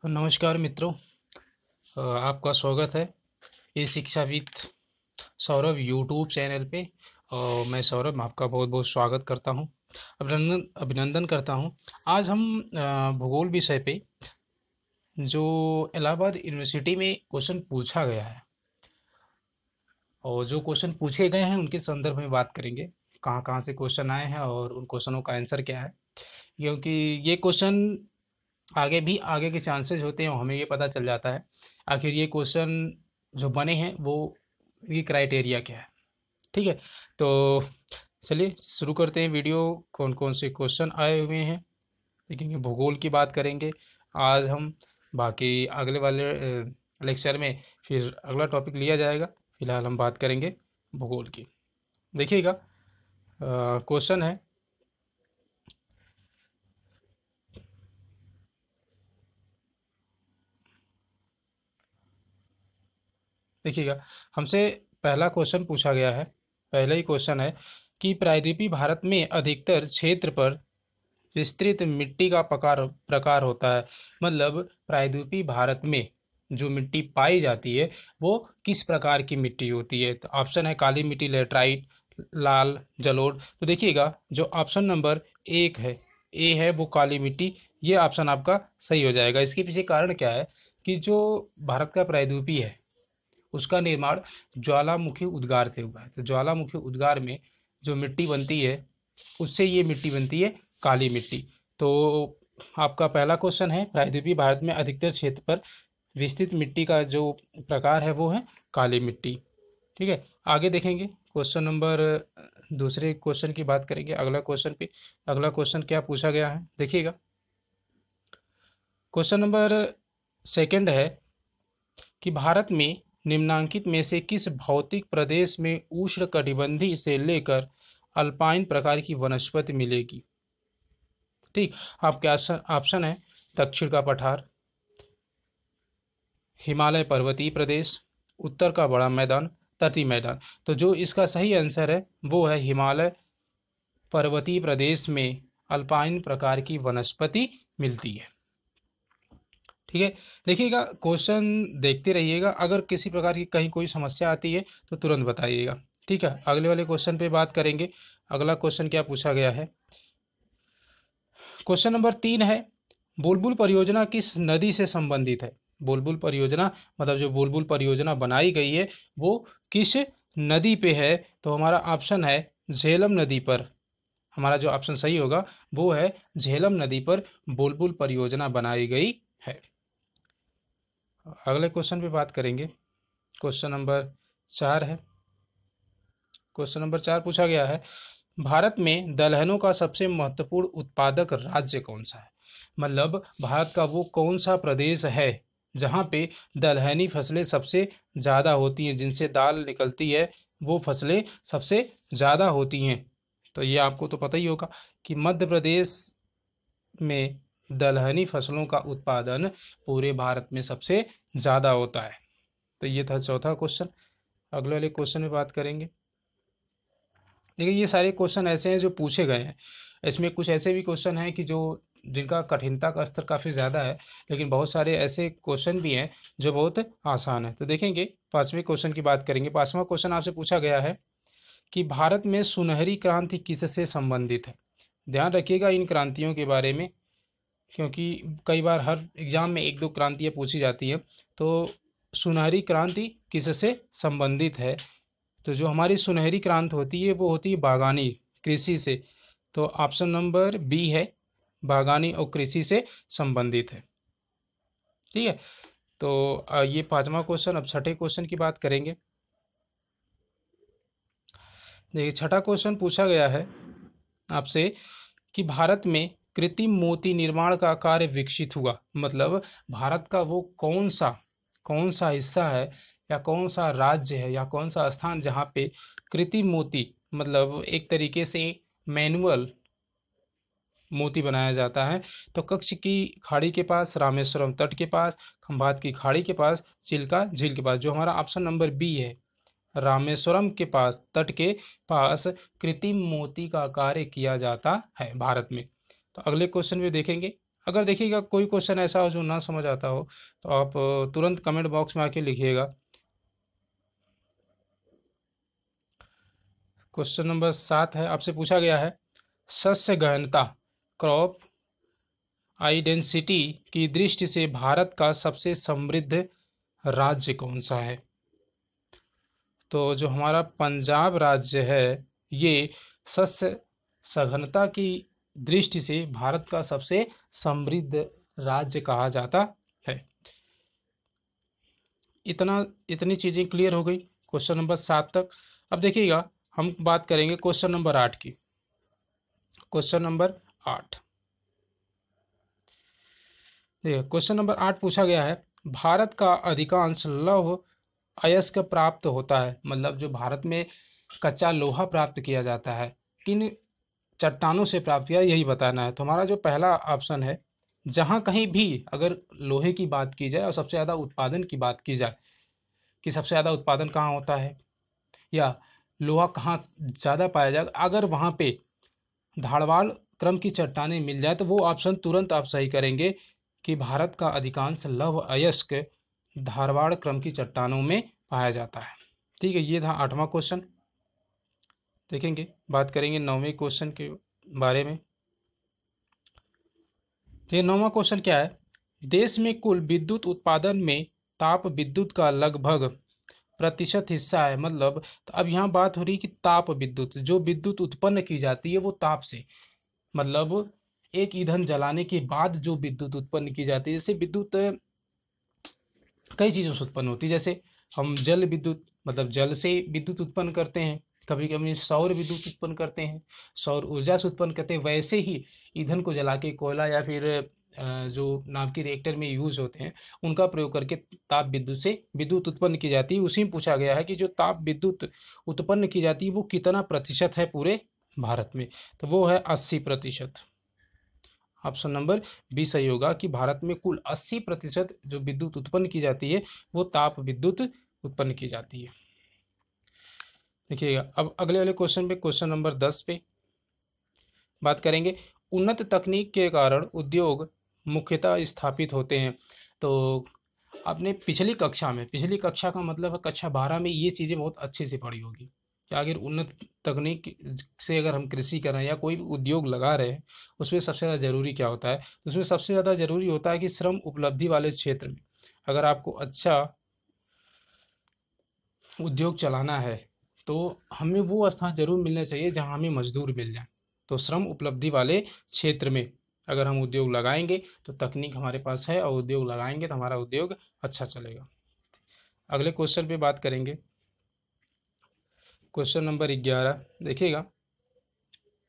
नमस्कार मित्रों। आपका स्वागत है ये शिक्षाविद सौरभ यूट्यूब चैनल पे। और मैं सौरभ आपका बहुत बहुत स्वागत करता हूँ, अभिनंदन अभिनंदन करता हूँ। आज हम भूगोल विषय पे जो इलाहाबाद यूनिवर्सिटी में क्वेश्चन पूछा गया है और जो क्वेश्चन पूछे गए हैं उनके संदर्भ में बात करेंगे। कहाँ कहाँ से क्वेश्चन आए हैं और उन क्वेश्चनों का आंसर क्या है, क्योंकि ये क्वेश्चन आगे भी आगे के चांसेस होते हैं और हमें ये पता चल जाता है आखिर ये क्वेश्चन जो बने हैं वो ये क्राइटेरिया क्या है। ठीक है, तो चलिए शुरू करते हैं वीडियो। कौन कौन से क्वेश्चन आए हुए हैं देखेंगे, भूगोल की बात करेंगे आज हम। बाकी अगले वाले लेक्चर में फिर अगला टॉपिक लिया जाएगा। फिलहाल हम बात करेंगे भूगोल की। देखिएगा, क्वेश्चन है, देखिएगा हमसे पहला क्वेश्चन पूछा गया है। पहला ही क्वेश्चन है कि प्रायद्वीपीय भारत में अधिकतर क्षेत्र पर विस्तृत मिट्टी का प्रकार प्रकार होता है। मतलब प्रायद्वीपीय भारत में जो मिट्टी पाई जाती है वो किस प्रकार की मिट्टी होती है। तो ऑप्शन है काली मिट्टी, लेटराइट, लाल, जलोढ़। तो देखिएगा जो ऑप्शन नंबर एक है, ए है, वो काली मिट्टी, ये ऑप्शन आपका सही हो जाएगा। इसके पीछे कारण क्या है कि जो भारत का प्रायद्वीपीय है उसका निर्माण ज्वालामुखी उद्गार से हुआ है। तो ज्वालामुखी उद्गार में जो मिट्टी बनती है उससे ये मिट्टी बनती है काली मिट्टी। तो आपका पहला क्वेश्चन है प्रायद्वीपीय भारत में अधिकतर क्षेत्र पर विस्तृत मिट्टी का जो प्रकार है वो है काली मिट्टी। ठीक है, आगे देखेंगे क्वेश्चन नंबर, दूसरे क्वेश्चन की बात करेंगे अगला क्वेश्चन पे। अगला क्वेश्चन क्या पूछा गया है देखिएगा। क्वेश्चन नंबर सेकंड है कि भारत में निम्नांकित में से किस भौतिक प्रदेश में उष्णकटिबंधीय से लेकर अल्पाइन प्रकार की वनस्पति मिलेगी। ठीक, आपके ऑप्शन है दक्षिण का पठार, हिमालय पर्वतीय प्रदेश, उत्तर का बड़ा मैदान, तटीय मैदान। तो जो इसका सही आंसर है वो है हिमालय पर्वतीय प्रदेश में अल्पाइन प्रकार की वनस्पति मिलती है। ठीक है, देखिएगा क्वेश्चन देखते रहिएगा, अगर किसी प्रकार की कहीं कोई समस्या आती है तो तुरंत बताइएगा। ठीक है, अगले वाले क्वेश्चन पे बात करेंगे। अगला क्वेश्चन क्या पूछा गया है, क्वेश्चन नंबर 3 है, बुलबुल परियोजना किस नदी से संबंधित है। बुलबुल परियोजना मतलब जो बुलबुल परियोजना बनाई गई है वो किस नदी पे है। तो हमारा ऑप्शन है झेलम नदी पर। हमारा जो ऑप्शन सही होगा वो है झेलम नदी पर बुलबुल परियोजना बनाई गई है। अगले क्वेश्चन पे बात करेंगे। क्वेश्चन नंबर 4 है। क्वेश्चन नंबर 4 पूछा गया है, भारत में दलहनों का सबसे महत्वपूर्ण उत्पादक राज्य कौन सा है। मतलब भारत का वो कौन सा प्रदेश है जहाँ पे दलहनी फसलें सबसे ज़्यादा होती हैं, जिनसे दाल निकलती है वो फसलें सबसे ज़्यादा होती हैं। तो ये आपको तो पता ही होगा कि मध्य प्रदेश में दलहनी फसलों का उत्पादन पूरे भारत में सबसे ज़्यादा होता है। तो ये था चौथा क्वेश्चन। अगले वाले क्वेश्चन में बात करेंगे। देखिए ये सारे क्वेश्चन ऐसे हैं जो पूछे गए हैं। इसमें कुछ ऐसे भी क्वेश्चन हैं कि जो जिनका कठिनता का स्तर काफ़ी ज़्यादा है, लेकिन बहुत सारे ऐसे क्वेश्चन भी हैं जो बहुत आसान है। तो देखेंगे पांचवें क्वेश्चन की बात करेंगे। पांचवा क्वेश्चन आपसे पूछा गया है कि भारत में सुनहरी क्रांति किससे संबंधित है। ध्यान रखिएगा इन क्रांतियों के बारे में, क्योंकि कई बार हर एग्जाम में एक दो क्रांतियाँ पूछी जाती हैं। तो सुनहरी क्रांति किससे संबंधित है। तो जो हमारी सुनहरी क्रांति होती है वो होती है बागानी कृषि से। तो ऑप्शन नंबर बी है, बागानी और कृषि से संबंधित है। ठीक है, तो ये पांचवा क्वेश्चन। अब छठे क्वेश्चन की बात करेंगे। देखिए छठा क्वेश्चन पूछा गया है आपसे कि भारत में कृत्रिम मोती निर्माण का कार्य विकसित हुआ। मतलब भारत का वो कौन सा हिस्सा है या कौन सा राज्य है या कौन सा स्थान जहाँ पे कृत्रिम मोती मतलब एक तरीके से मैनुअल मोती बनाया जाता है। तो कच्छ की खाड़ी के पास, रामेश्वरम तट के पास, खंभात की खाड़ी के पास, चिल्का झील के पास। जो हमारा ऑप्शन नंबर बी है, रामेश्वरम के पास, तट के पास कृत्रिम मोती का कार्य किया जाता है भारत में। तो अगले क्वेश्चन में देखेंगे। अगर देखिएगा कोई क्वेश्चन ऐसा हो जो ना समझ आता हो तो आप तुरंत कमेंट बॉक्स में आके लिखिएगा। क्वेश्चन नंबर 7 है, आपसे पूछा गया है सस्य गहनता क्रॉप आइडेंसिटी की दृष्टि से भारत का सबसे समृद्ध राज्य कौन सा है। तो जो हमारा पंजाब राज्य है ये सस्य सघनता की दृष्टि से भारत का सबसे समृद्ध राज्य कहा जाता है। इतनी चीज़ें क्लियर हो गई क्वेश्चन नंबर 7 तक। अब देखिएगा हम बात करेंगे क्वेश्चन नंबर 8 की। क्वेश्चन नंबर 8 देखिए, क्वेश्चन नंबर 8 पूछा गया है भारत का अधिकांश लौह अयस्क प्राप्त होता है, मतलब जो भारत में कच्चा लोहा प्राप्त किया जाता है किन चट्टानों से प्राप्त किया, यही बताना है। तो हमारा जो पहला ऑप्शन है, जहाँ कहीं भी अगर लोहे की बात की जाए और सबसे ज़्यादा उत्पादन की बात की जाए कि सबसे ज़्यादा उत्पादन कहाँ होता है या लोहा कहाँ ज़्यादा पाया जाएगा, अगर वहाँ पे धारवाड़ क्रम की चट्टानें मिल जाए तो वो ऑप्शन तुरंत आप सही करेंगे कि भारत का अधिकांश लौह अयस्क धारवाड़ क्रम की चट्टानों में पाया जाता है। ठीक है, ये था 8वां क्वेश्चन। देखेंगे, बात करेंगे 9वें क्वेश्चन के बारे में। तो ये 9वां क्वेश्चन क्या है, देश में कुल विद्युत उत्पादन में ताप विद्युत का लगभग प्रतिशत हिस्सा है, मतलब तो अब यहाँ बात हो रही कि ताप विद्युत, जो विद्युत उत्पन्न की जाती है वो ताप से, मतलब एक ईंधन जलाने के बाद जो विद्युत उत्पन्न की जाती है। जैसे विद्युत कई चीज़ों से उत्पन्न होती है, जैसे हम जल विद्युत मतलब जल से विद्युत उत्पन्न करते हैं, कभी कभी सौर विद्युत उत्पन्न करते हैं, सौर ऊर्जा से उत्पन्न करते हैं। वैसे ही ईंधन को जला के कोयला या फिर जो नाभिक रिएक्टर में यूज होते हैं उनका प्रयोग करके ताप विद्युत से विद्युत उत्पन्न की जाती है। उसी में पूछा गया है कि जो ताप विद्युत उत्पन्न की जाती है वो कितना प्रतिशत है पूरे भारत में, तो वो है 80%। ऑप्शन नंबर बी सही होगा कि भारत में कुल 80% जो विद्युत उत्पन्न की जाती है वो ताप विद्युत उत्पन्न की जाती है। देखिएगा, अब अगले वाले क्वेश्चन पे, क्वेश्चन नंबर 10 पे बात करेंगे। उन्नत तकनीक के कारण उद्योग मुख्यतः स्थापित होते हैं। तो आपने पिछली कक्षा का मतलब है कक्षा 12 में ये चीज़ें बहुत अच्छे से पढ़ी होगी कि अगर उन्नत तकनीक से अगर हम कृषि कर रहे हैं या कोई भी उद्योग लगा रहे हैं उसमें सबसे ज़्यादा ज़रूरी क्या होता है, तो उसमें सबसे ज़्यादा ज़रूरी होता है कि श्रम उपलब्धि वाले क्षेत्र में अगर आपको अच्छा उद्योग चलाना है तो हमें वो स्थान जरूर मिलना चाहिए जहाँ हमें मजदूर मिल जाए। तो श्रम उपलब्धि वाले क्षेत्र में अगर हम उद्योग लगाएंगे तो तकनीक हमारे पास है और उद्योग लगाएंगे तो हमारा उद्योग अच्छा चलेगा। अगले क्वेश्चन पे बात करेंगे, क्वेश्चन नंबर 11 देखिएगा।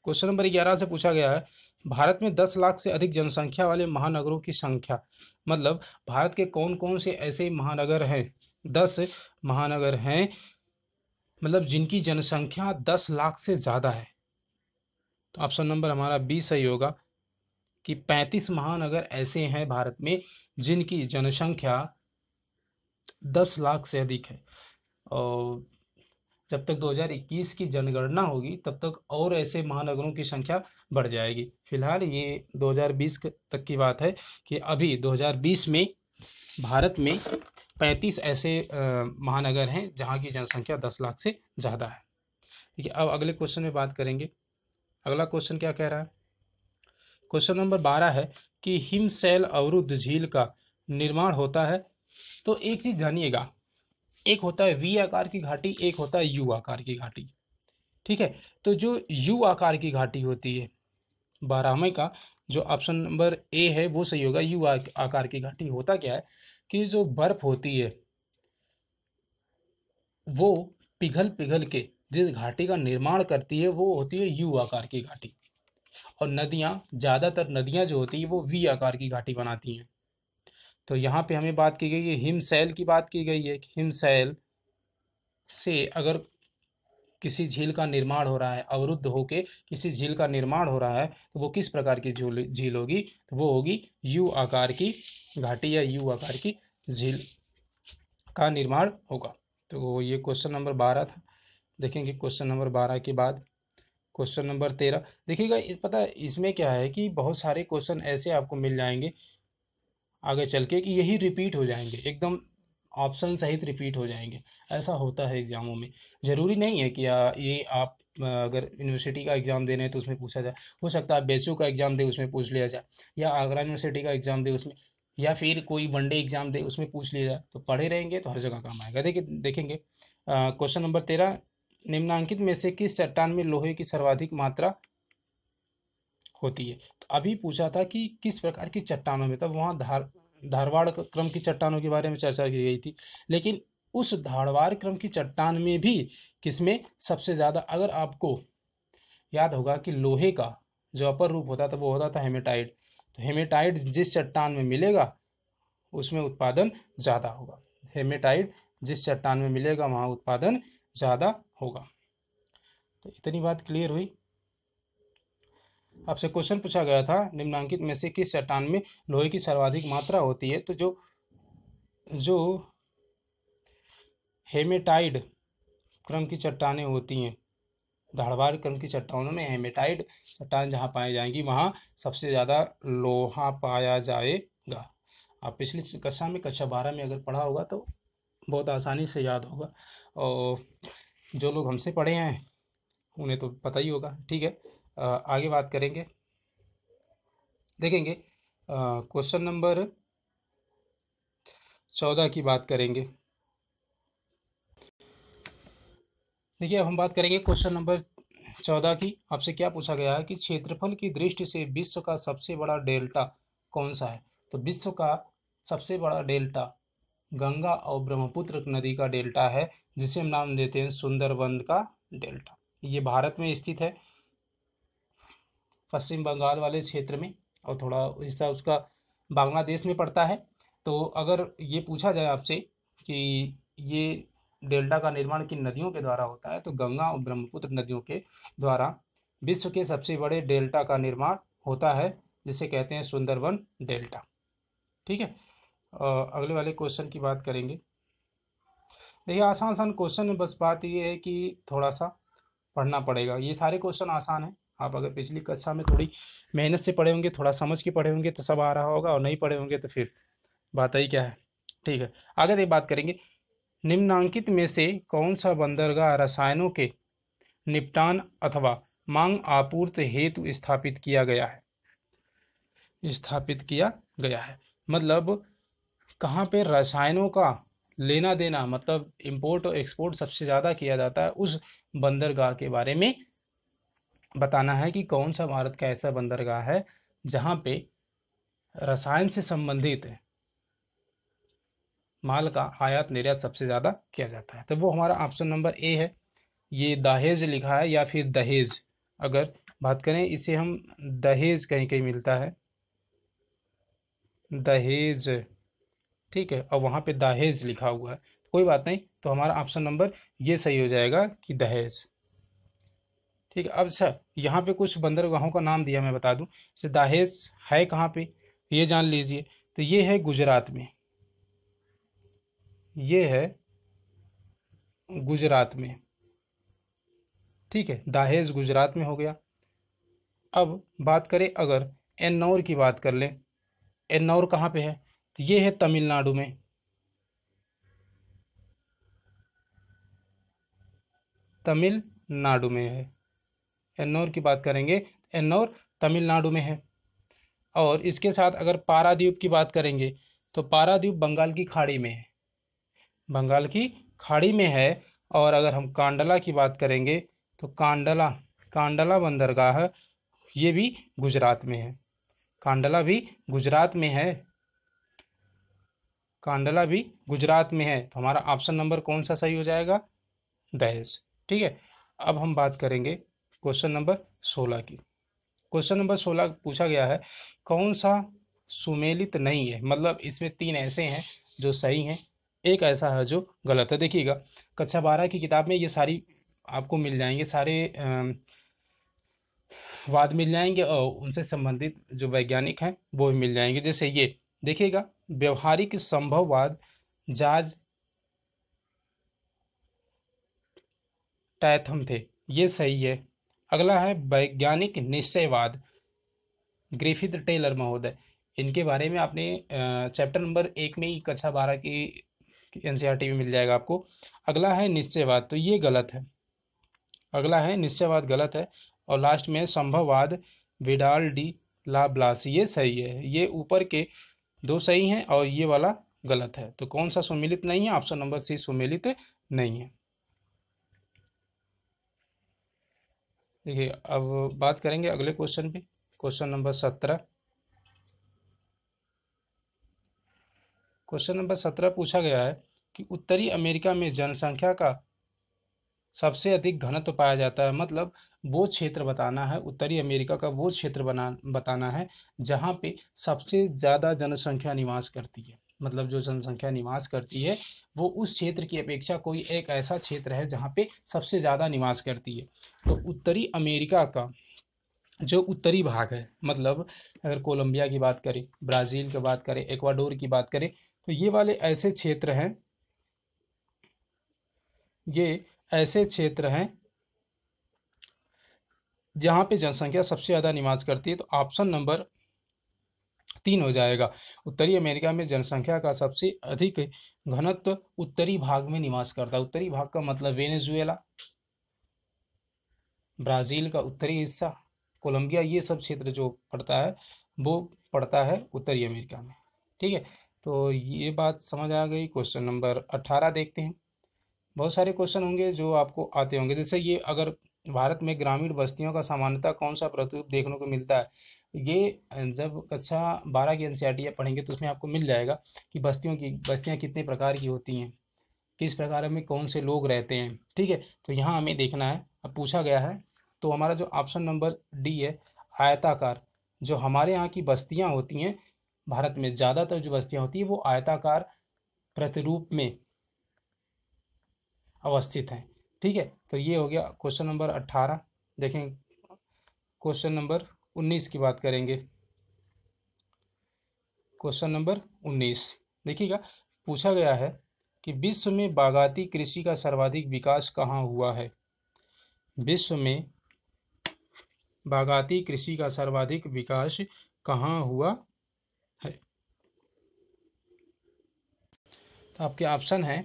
क्वेश्चन नंबर 11 से पूछा गया है भारत में 10 लाख से अधिक जनसंख्या वाले महानगरों की संख्या, मतलब भारत के कौन कौन से ऐसे महानगर हैं, 10 महानगर हैं मतलब जिनकी जनसंख्या 10 लाख से ज़्यादा है। तो ऑप्शन नंबर हमारा बी सही होगा कि 35 महानगर ऐसे हैं भारत में जिनकी जनसंख्या 10 लाख से अधिक है। और जब तक 2021 की जनगणना होगी तब तक और ऐसे महानगरों की संख्या बढ़ जाएगी। फिलहाल ये 2020 तक की बात है कि अभी 2020 में भारत में 35 ऐसे महानगर हैं जहाँ की जनसंख्या 10 लाख से ज़्यादा है। ठीक है, अब अगले क्वेश्चन में बात करेंगे। अगला क्वेश्चन क्या कह रहा है, क्वेश्चन नंबर 12 है कि हिमशैल अवरुद्ध झील का निर्माण होता है। तो एक चीज़ जानिएगा, एक होता है वी आकार की घाटी, एक होता है यू आकार की घाटी। ठीक है, तो जो यू आकार की घाटी होती है 12वें का जो ऑप्शन नंबर ए है वो सही होगा। यू आकार की घाटी होता क्या है कि जो बर्फ होती है वो पिघल पिघल के जिस घाटी का निर्माण करती है वो होती है यू आकार की घाटी, और नदियाँ, ज़्यादातर नदियाँ जो होती है वो वी आकार की घाटी बनाती हैं। तो यहाँ पे हमें बात की गई है हिमशैल की बात की गई है कि हिमशैल से अगर किसी झील का निर्माण हो रहा है, अवरुद्ध होके किसी झील का निर्माण हो रहा है तो वो किस प्रकार की झील होगी, तो वो होगी यू आकार की घाटी या यू आकार की झील का निर्माण होगा। तो ये क्वेश्चन नंबर 12 था। देखेंगे क्वेश्चन नंबर 12 के बाद क्वेश्चन नंबर 13 देखिएगा, पता है इसमें क्या है कि बहुत सारे क्वेश्चन ऐसे आपको मिल जाएंगे आगे चल के कि यही रिपीट हो जाएंगे, एकदम ऑप्शन सहित रिपीट हो जाएंगे। ऐसा होता है एग्जामों में। ज़रूरी नहीं है कि ये आप अगर यूनिवर्सिटी का एग्ज़ाम दे रहे हैं तो उसमें पूछा जाए। हो सकता है बेसिक का एग्ज़ाम दे उसमें पूछ लिया जाए, या आगरा यूनिवर्सिटी का एग्ज़ाम दे उसमें, या फिर कोई वनडे एग्ज़ाम दे उसमें पूछ लिया जाए। तो पढ़े रहेंगे तो हर जगह काम आएगा। देखिए देखेंगे क्वेश्चन नंबर 13, निम्नांकित में से किस चट्टान में लोहे की सर्वाधिक मात्रा होती है। तो अभी पूछा था कि किस प्रकार की चट्टानों में, तब वहाँ धारवाड़ क्रम की चट्टानों के बारे में चर्चा की गई थी। लेकिन उस धारवाड़ क्रम की चट्टान में भी किसमें सबसे ज़्यादा, अगर आपको याद होगा कि लोहे का जो अपर रूप होता था वो होता था हेमेटाइट। तो हेमेटाइट जिस चट्टान में मिलेगा उसमें उत्पादन ज़्यादा होगा। हेमेटाइट जिस चट्टान में मिलेगा वहाँ उत्पादन ज़्यादा होगा। तो इतनी बात क्लियर हुई। आपसे क्वेश्चन पूछा गया था निम्नांकित में से किस चट्टान में लोहे की सर्वाधिक मात्रा होती है। तो जो जो हेमेटाइड क्रम की चट्टानें होती हैं, धारवाड़ क्रम की चट्टानों में हेमेटाइड चट्टान जहाँ पाई जाएंगी वहाँ सबसे ज़्यादा लोहा पाया जाएगा। आप पिछली कक्षा में कक्षा 12 में अगर पढ़ा होगा तो बहुत आसानी से याद होगा, और जो लोग हमसे पढ़े हैं उन्हें तो पता ही होगा। ठीक है, आगे बात करेंगे। देखेंगे क्वेश्चन नंबर 14 की बात करेंगे। देखिए अब हम बात करेंगे क्वेश्चन नंबर 14 की। आपसे क्या पूछा गया है कि क्षेत्रफल की दृष्टि से विश्व का सबसे बड़ा डेल्टा कौन सा है। तो विश्व का सबसे बड़ा डेल्टा गंगा और ब्रह्मपुत्र नदी का डेल्टा है, जिसे हम नाम देते हैं सुंदरबन का डेल्टा। ये भारत में स्थित है, पश्चिम बंगाल वाले क्षेत्र में, और थोड़ा हिस्सा उसका बांग्लादेश में पड़ता है। तो अगर ये पूछा जाए आपसे कि ये डेल्टा का निर्माण किन नदियों के द्वारा होता है, तो गंगा और ब्रह्मपुत्र नदियों के द्वारा विश्व के सबसे बड़े डेल्टा का निर्माण होता है, जिसे कहते हैं सुंदरबन डेल्टा। ठीक है, अगले वाले क्वेश्चन की बात करेंगे। देखिए आसान आसान क्वेश्चन है, बस बात ये है कि थोड़ा सा पढ़ना पड़ेगा। ये सारे क्वेश्चन आसान हैं। आप अगर पिछली कक्षा में थोड़ी मेहनत से पढ़े होंगे, थोड़ा समझ के पढ़े होंगे तो सब आ रहा होगा, और नहीं पढ़े होंगे तो फिर बात ही क्या है। ठीक है, आगे एक बात करेंगे। निम्नांकित में से कौन सा बंदरगाह रसायनों के निपटान अथवा मांग आपूर्ति हेतु स्थापित किया गया है। स्थापित किया गया है मतलब कहाँ पे रसायनों का लेना देना, मतलब इंपोर्ट और एक्सपोर्ट सबसे ज़्यादा किया जाता है, उस बंदरगाह के बारे में बताना है कि कौन सा भारत का ऐसा बंदरगाह है जहाँ पे रसायन से संबंधित माल का आयात निर्यात सबसे ज़्यादा किया जाता है। तो वो हमारा ऑप्शन नंबर ए है। ये दहेज लिखा है या फिर दहेज, अगर बात करें इसे हम दहेज कहीं कहीं मिलता है, दहेज। ठीक है, और वहाँ पे दहेज लिखा हुआ है, कोई बात नहीं। तो हमारा ऑप्शन नंबर ये सही हो जाएगा कि दहेज। ठीक है, अब सर यहाँ पे कुछ बंदरगाहों का नाम दिया, मैं बता दूं। से दहेज है कहाँ पे ये जान लीजिए। तो ये है गुजरात में, ये है गुजरात में। ठीक है, दहेज गुजरात में हो गया। अब बात करें अगर एन्नौर की बात कर लें, एन्नौर कहाँ पे है, तो ये है तमिलनाडु में। तमिलनाडु में है। एन्नौर की बात करेंगे, एन्नौर तमिलनाडु में है। और इसके साथ अगर पारादीप की बात करेंगे तो पारादीप बंगाल की खाड़ी में है, बंगाल की खाड़ी में है। और अगर हम कांडला की बात करेंगे तो कांडला, कांडला बंदरगाह ये भी गुजरात में है। कांडला भी गुजरात में है, कांडला भी गुजरात में है। तो हमारा ऑप्शन नंबर कौन सा सही हो जाएगा, दहेज। ठीक है, अब हम बात करेंगे क्वेश्चन नंबर 16 की। क्वेश्चन नंबर 16 पूछा गया है कौन सा सुमेलित नहीं है, मतलब इसमें 3 ऐसे हैं जो सही हैं, एक ऐसा है जो गलत है। देखिएगा कक्षा 12 की किताब में ये सारी आपको मिल जाएंगे, सारे वाद मिल जाएंगे, और उनसे संबंधित जो वैज्ञानिक हैं वो भी मिल जाएंगे। जैसे ये देखिएगा, व्यवहारिक संभववाद जॉर्ज टैथम थे, ये सही है। अगला है वैज्ञानिक निश्चयवाद, ग्रिफिथ टेलर महोदय। इनके बारे में आपने चैप्टर नंबर 1 में ही कक्षा 12 की एनसीईआरटी में मिल जाएगा आपको। अगला है निश्चयवाद, तो ये गलत है। अगला है निश्चयवाद, गलत है। और लास्ट में संभववाद, विडाल डी ला ब्लास, ये सही है। ये ऊपर के दो सही हैं और ये वाला गलत है। तो कौन सा सुमेलित नहीं है? ऑप्शन नंबर सी सुमेलित नहीं है। देखिए अब बात करेंगे अगले क्वेश्चन पे, क्वेश्चन नंबर 17। क्वेश्चन नंबर 17 पूछा गया है कि उत्तरी अमेरिका में जनसंख्या का सबसे अधिक घनत्व पाया जाता है। मतलब वो क्षेत्र बताना है, उत्तरी अमेरिका का वो क्षेत्र बताना है जहाँ पे सबसे ज़्यादा जनसंख्या निवास करती है। मतलब जो जनसंख्या निवास करती है वो उस क्षेत्र की अपेक्षा कोई एक ऐसा क्षेत्र है जहाँ पे सबसे ज़्यादा निवास करती है। तो उत्तरी अमेरिका का जो उत्तरी भाग है, मतलब अगर कोलंबिया की बात करें, ब्राज़ील की बात करें, इक्वाडोर की बात करें, तो ये वाले ऐसे क्षेत्र हैं, ये ऐसे क्षेत्र हैं जहाँ पे जनसंख्या सबसे ज़्यादा निवास करती है। तो ऑप्शन नंबर 3 हो जाएगा। उत्तरी अमेरिका में जनसंख्या का सबसे अधिक घनत्व उत्तरी भाग में निवास करता है। उत्तरी भाग का मतलब वेनेजुएला, ब्राज़ील का उत्तरी हिस्सा, कोलंबिया, ये सब क्षेत्र जो पड़ता है वो पड़ता है उत्तरी अमेरिका में। ठीक है, तो ये बात समझ आ गई। क्वेश्चन नंबर 18 देखते हैं। बहुत सारे क्वेश्चन होंगे जो आपको आते होंगे, जैसे ये, अगर भारत में ग्रामीण बस्तियों का सामान्यतः कौन सा प्रतिरूप देखने को मिलता है, ये जब कक्षा 12 की एनसीईआरटी पढ़ेंगे तो उसमें आपको मिल जाएगा कि बस्तियाँ कितने प्रकार की होती हैं, किस प्रकार में कौन से लोग रहते हैं। ठीक है, तो यहाँ हमें देखना है। अब पूछा गया है तो हमारा जो ऑप्शन नंबर डी है, आयताकार, जो हमारे यहाँ की बस्तियाँ होती हैं, भारत में ज़्यादातर जो बस्तियाँ होती हैं वो आयताकार प्रतिरूप में अवस्थित हैं। ठीक है, तो ये हो गया क्वेश्चन नंबर 18। देखें क्वेश्चन नंबर 19 की बात करेंगे। क्वेश्चन नंबर 19 देखिएगा, पूछा गया है कि विश्व में बागाती कृषि का सर्वाधिक विकास कहाँ हुआ है। विश्व में बागाती कृषि का सर्वाधिक विकास कहाँ हुआ है। तो आपके ऑप्शन है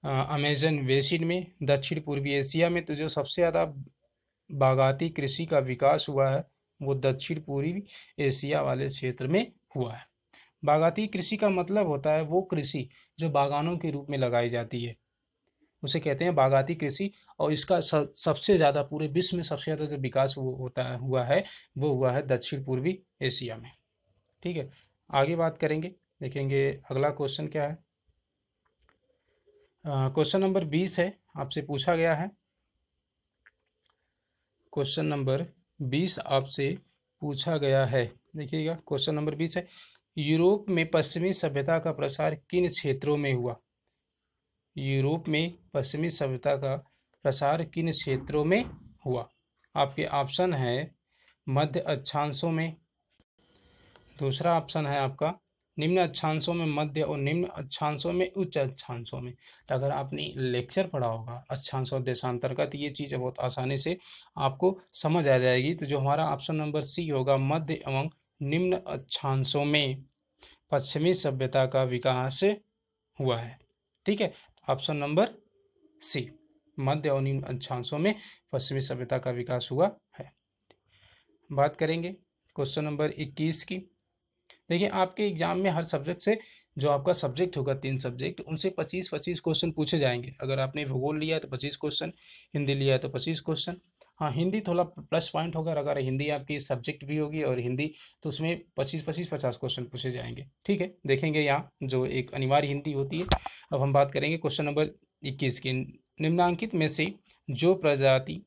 अमेजन बेसिन में, दक्षिण पूर्वी एशिया में। तो जो सबसे ज़्यादा बागाती कृषि का विकास हुआ है वो दक्षिण पूर्वी एशिया वाले क्षेत्र में हुआ है। बागाती कृषि का मतलब होता है वो कृषि जो बागानों के रूप में लगाई जाती है, उसे कहते हैं बागाती कृषि। और इसका सबसे ज़्यादा पूरे विश्व में सबसे ज़्यादा जो विकास हुआ है वो हुआ है दक्षिण पूर्वी एशिया में। ठीक है, आगे बात करेंगे, देखेंगे अगला क्वेश्चन क्या है। क्वेश्चन नंबर 20 है, आपसे पूछा गया है। क्वेश्चन नंबर 20 आपसे पूछा गया है। देखिएगा क्वेश्चन नंबर 20 है, यूरोप में पश्चिमी सभ्यता का प्रसार किन क्षेत्रों में हुआ। यूरोप में पश्चिमी सभ्यता का प्रसार किन क्षेत्रों में हुआ। आपके ऑप्शन है मध्य अक्षांशों में, दूसरा ऑप्शन है आपका निम्न अक्षांशों में मध्य, और निम्न अक्षांशों में उच्च अक्षांशों में। तो अगर आपने लेक्चर पढ़ा होगा अक्षांश और देशांतर का तो ये चीज़ बहुत आसानी से आपको समझ आ जाएगी। तो जो हमारा ऑप्शन नंबर सी होगा, मध्य एवं निम्न अक्षांशों में पश्चिमी सभ्यता का विकास हुआ है। ठीक है, ऑप्शन नंबर सी, मध्य और निम्न अक्षांशों में पश्चिमी सभ्यता का विकास हुआ है। बात करेंगे क्वेश्चन नंबर 21 की। देखिए आपके एग्जाम में हर सब्जेक्ट से, जो आपका सब्जेक्ट होगा 3 सब्जेक्ट, उनसे 25-25 क्वेश्चन पूछे जाएंगे। अगर आपने भूगोल लिया है तो 25 क्वेश्चन, हिंदी लिया है तो 25 क्वेश्चन। हाँ, हिंदी थोड़ा प्लस पॉइंट होगा, अगर हिंदी आपकी सब्जेक्ट भी होगी और हिंदी, तो उसमें 25-25-50 क्वेश्चन पूछे जाएंगे। ठीक है, देखेंगे यहाँ जो एक अनिवार्य हिंदी होती है। अब हम बात करेंगे क्वेश्चन नंबर 21 की। निम्नांकित में से जो प्रजाति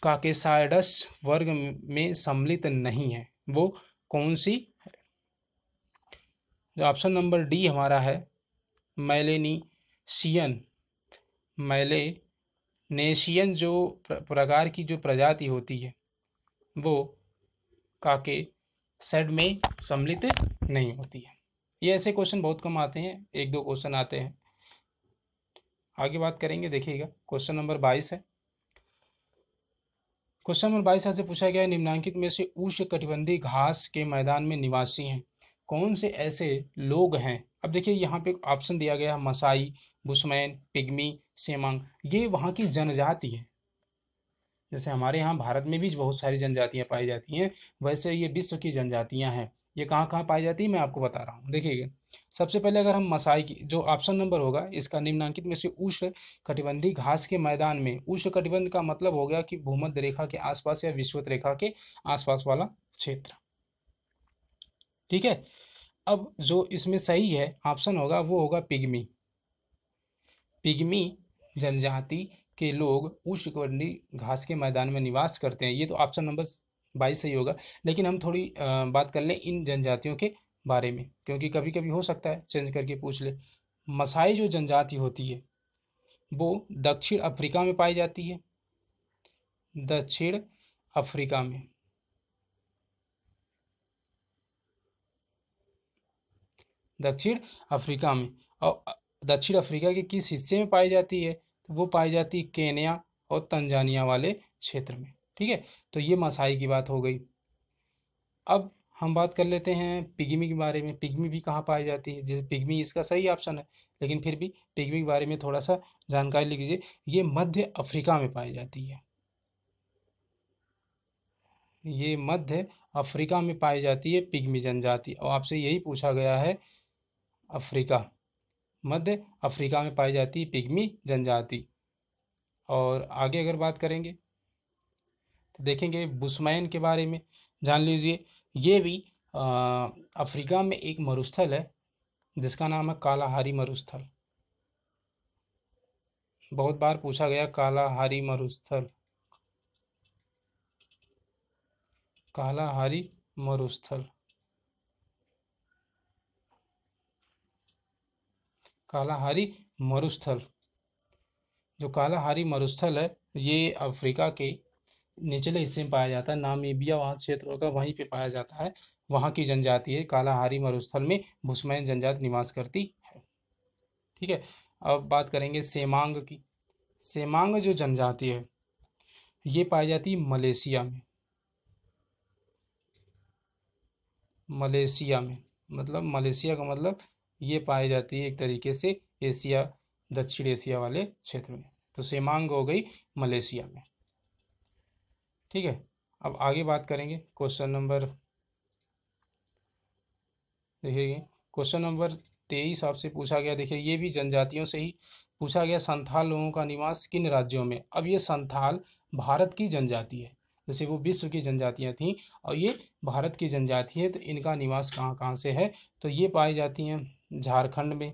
काकेसाइडस वर्ग में सम्मिलित नहीं है वो कौन सी है। जो ऑप्शन नंबर डी हमारा है, मैलेनिशियन। मैलेनेशियन जो प्रकार की जो प्रजाति होती है वो काकेसाइड में सम्मिलित नहीं होती है। ये ऐसे क्वेश्चन बहुत कम आते हैं, 1-2 क्वेश्चन आते हैं। आगे बात करेंगे, देखिएगा क्वेश्चन नंबर 22 है। क्वेश्चन नंबर 22 आपसे पूछा गया है, निम्नलिखित में से उष्णकटिबंधीय घास के मैदान में निवासी हैं कौन से ऐसे लोग हैं। अब देखिए यहाँ पे ऑप्शन दिया गया है, मसाई, बुशमैन, पिग्मी, सेमांग। ये वहाँ की जनजाति है। जैसे हमारे यहाँ भारत में भी बहुत सारी जनजातियाँ पाई जाती हैं, वैसे ये विश्व की जनजातियाँ हैं। ये कहाँ कहाँ पाई जाती है मैं आपको बता रहा हूँ, देखिएगा। सबसे पहले अगर हम मसाई की, जो ऑप्शन नंबर होगा इसका, निम्नलिखित में से उष्ण कटिबंधीय घास के मैदान में, उष्ण कटिबंध का मतलब हो गया कि भूमध्य रेखा के आसपास या विषुवत रेखा के आसपास वाला क्षेत्र। ठीक है। अब जो इसमें सही है ऑप्शन होगा वो होगा पिग्मी। पिग्मी जनजाति के लोग उष्णकटिबंधीय घास के मैदान में निवास करते हैं। ये तो ऑप्शन नंबर 22 सही होगा। लेकिन हम थोड़ी बात कर लें इन जनजातियों के बारे में, क्योंकि कभी कभी हो सकता है चेंज करके पूछ ले। मसाई जो जनजाति होती है वो दक्षिण अफ्रीका में पाई जाती है। दक्षिण अफ्रीका में, दक्षिण अफ्रीका में। और दक्षिण अफ्रीका के किस हिस्से में पाई जाती है, तो वो पाई जाती है केन्या और तंजानिया वाले क्षेत्र में। ठीक है, तो ये मसाई की बात हो गई। अब हम बात कर लेते हैं पिग्मी के बारे में। पिग्मी भी कहाँ पाई जाती है, जैसे पिग्मी इसका सही ऑप्शन है, लेकिन फिर भी पिग्मी के बारे में थोड़ा सा जानकारी लिख लीजिए। ये मध्य अफ्रीका में पाई जाती है। ये मध्य अफ्रीका में पाई जाती है पिग्मी जनजाति, और आपसे यही पूछा गया है, अफ्रीका, मध्य अफ्रीका में पाई जाती है पिग्मी जनजाति। और आगे अगर बात करेंगे तो देखेंगे बुशमैन के बारे में, जान लीजिए। ये भी अफ्रीका में एक मरुस्थल है जिसका नाम है कालाहारी मरुस्थल। बहुत बार पूछा गया कालाहारी मरुस्थल, कालाहारी मरुस्थल, कालाहारी मरुस्थल। जो कालाहारी मरुस्थल है ये अफ्रीका के निचले हिस्से में पाया जाता है। नामीबिया वहाँ क्षेत्र होगा, वहीं पे पाया जाता है। वहाँ की जनजाति है, कालाहारी मरुस्थल में बुशमैन जनजाति निवास करती है। ठीक है। अब बात करेंगे सेमांग की। सेमांग जो जनजाति है ये पाई जाती है मलेशिया में। मलेशिया में मतलब, मलेशिया का मतलब ये पाई जाती है एक तरीके से एशिया, दक्षिण एशिया वाले क्षेत्र में। तो सेमांग हो गई मलेशिया में। ठीक है। अब आगे बात करेंगे क्वेश्चन नंबर, देखिए क्वेश्चन नंबर 23 आपसे पूछा गया। देखिए ये भी जनजातियों से ही पूछा गया, संथाल लोगों का निवास किन राज्यों में। अब ये संथाल भारत की जनजाति है, जैसे वो विश्व की जनजातियां थीं और ये भारत की जनजाति है, तो इनका निवास कहाँ कहाँ से है, तो ये पाई जाती हैं झारखंड में,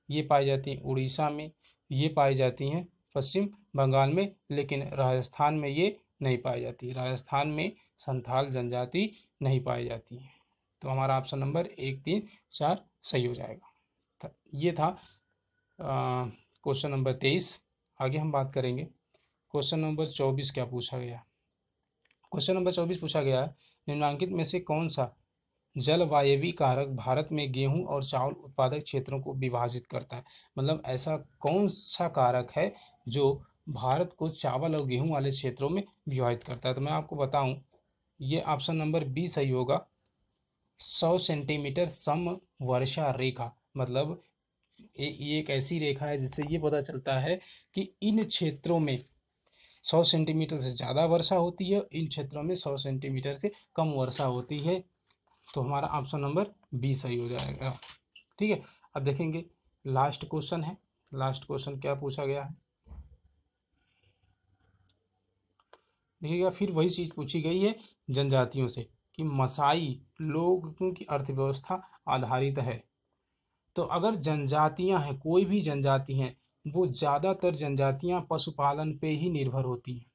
ये पाई जाती हैं उड़ीसा में, ये पाई जाती हैं पश्चिम बंगाल में, लेकिन राजस्थान में ये नहीं पाई जाती। राजस्थान में संथाल जनजाति नहीं पाई जाती है। तो हमारा ऑप्शन नंबर 1, 3, 4 सही हो जाएगा। ये था क्वेश्चन नंबर 23। आगे हम बात करेंगे क्वेश्चन नंबर 24 क्या पूछा गया। क्वेश्चन नंबर 24 पूछा गया है, निम्नलिखित में से कौन सा जलवायवीय कारक भारत में गेहूं और चावल उत्पादक क्षेत्रों को विभाजित करता है। मतलब ऐसा कौन सा कारक है जो भारत को चावल और गेहूं वाले क्षेत्रों में विभाजित करता है। तो मैं आपको बताऊं, ये ऑप्शन नंबर बी सही होगा। 100 सेंटीमीटर सम वर्षा रेखा, मतलब ये एक ऐसी रेखा है जिससे ये पता चलता है कि इन क्षेत्रों में 100 सेंटीमीटर से ज़्यादा वर्षा होती है, इन क्षेत्रों में 100 सेंटीमीटर से कम वर्षा होती है। तो हमारा ऑप्शन नंबर बी सही हो जाएगा। ठीक है। अब देखेंगे लास्ट क्वेश्चन है। लास्ट क्वेश्चन क्या पूछा गया है, देखिएगा। फिर वही चीज़ पूछी गई है जनजातियों से कि मसाई लोगों की अर्थव्यवस्था आधारित है। तो अगर जनजातियां हैं, कोई भी जनजाति हैं, वो ज़्यादातर जनजातियां पशुपालन पे ही निर्भर होती हैं।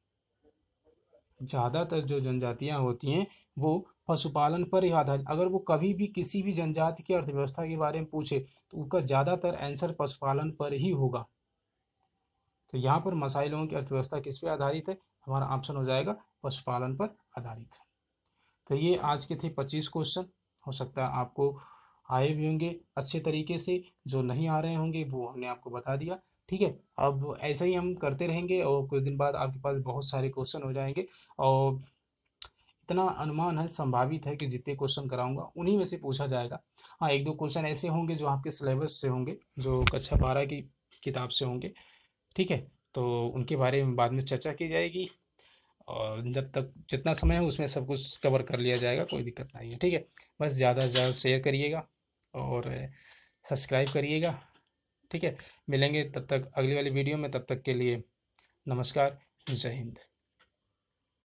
ज़्यादातर जो जनजातियां होती हैं वो पशुपालन पर ही आधारित। अगर वो कभी भी किसी भी जनजाति की अर्थव्यवस्था के बारे में पूछे तो उसका ज़्यादातर आंसर पशुपालन पर ही होगा। तो यहाँ पर मसाई लोगों की अर्थव्यवस्था किस पे आधारित है, हमारा ऑप्शन हो जाएगा पशुपालन पर आधारित। तो ये आज के थे 25 क्वेश्चन। हो सकता है आपको आए भी होंगे अच्छे तरीके से, जो नहीं आ रहे होंगे वो हमने आपको बता दिया। ठीक है। अब ऐसा ही हम करते रहेंगे और कुछ दिन बाद आपके पास बहुत सारे क्वेश्चन हो जाएंगे। और इतना अनुमान है, संभावित है कि जितने क्वेश्चन कराऊंगा उन्हीं में से पूछा जाएगा। हाँ, एक दो क्वेश्चन ऐसे होंगे जो आपके सिलेबस से होंगे, जो कक्षा 12 की किताब से होंगे। ठीक है। तो उनके बारे में बाद में चर्चा की जाएगी, और जब तक जितना समय है उसमें सब कुछ कवर कर लिया जाएगा, कोई दिक्कत नहीं है। ठीक है। बस ज़्यादा से ज़्यादा शेयर करिएगा और सब्सक्राइब करिएगा। ठीक है। मिलेंगे तब तक अगली वाली वीडियो में, तब तक के लिए नमस्कार, जय हिंद।